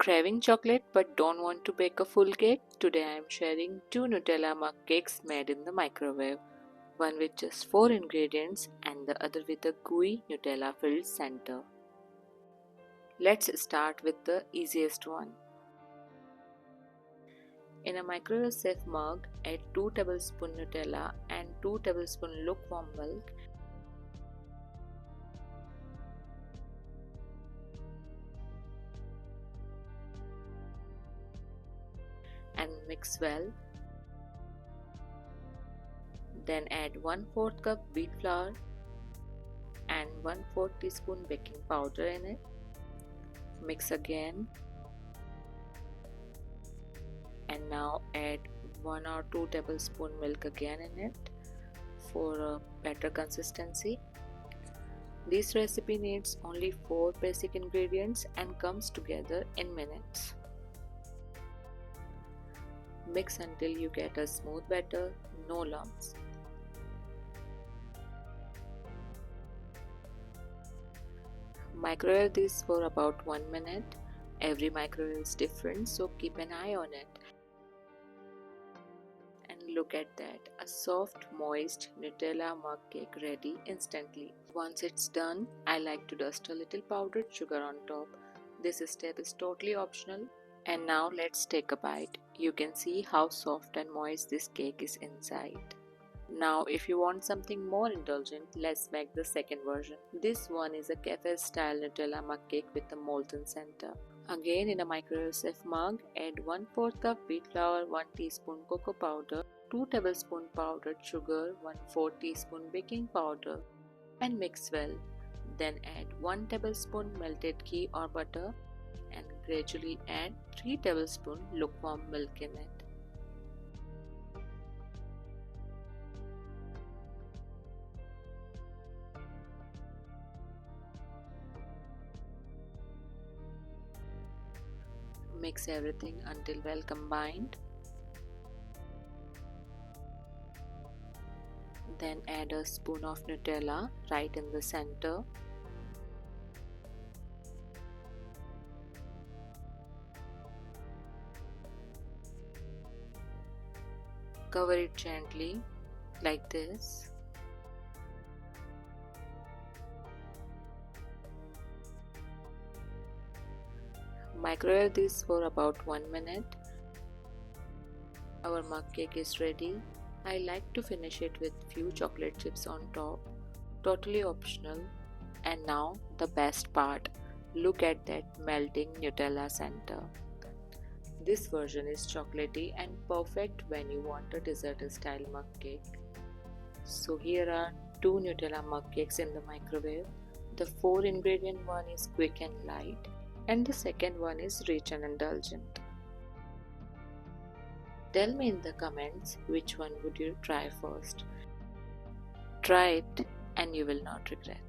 Craving chocolate but don't want to bake a full cake? Today I am sharing 2 Nutella mug cakes made in the microwave. One with just 4 ingredients and the other with a gooey Nutella filled center. Let's start with the easiest one. In a microwave safe mug, add 2 tablespoons Nutella and 2 tablespoons lukewarm milk. And mix well. Then add 1/4 cup wheat flour and 1/4 teaspoon baking powder in it. Mix again. And now add 1 or 2 tablespoon milk again in it for a better consistency. This recipe needs only 4 basic ingredients and comes together in minutes. Mix until you get a smooth batter, no lumps. Microwave this for about 1 minute. Every microwave is different, so keep an eye on it. And look at that, a soft, moist Nutella mug cake ready instantly. Once it's done, I like to dust a little powdered sugar on top. This step is totally optional. And now let's take a bite. You can see how soft and moist this cake is inside. Now if you want something more indulgent, let's make the second version. This one is a cafe style Nutella mug cake with a molten center. Again, in a microwave safe mug, add 1/4 cup wheat flour, 1 teaspoon cocoa powder, 2 tablespoon powdered sugar, 1/4 teaspoon baking powder and mix well. Then add 1 tablespoon melted ghee or butter and gradually add 3 tablespoons lukewarm milk in it. Mix everything until well combined. Then add a spoon of Nutella right in the center. Cover it gently like this. Microwave this for about 1 minute. Our mug cake is ready. I like to finish it with few chocolate chips on top. Totally optional. And now the best part. Look at that melting Nutella center. This version is chocolatey and perfect when you want a dessert style mug cake. So here are 2 Nutella mug cakes in the microwave. The 4 ingredient one is quick and light, and the second one is rich and indulgent. Tell me in the comments which one would you try first. Try it and you will not regret.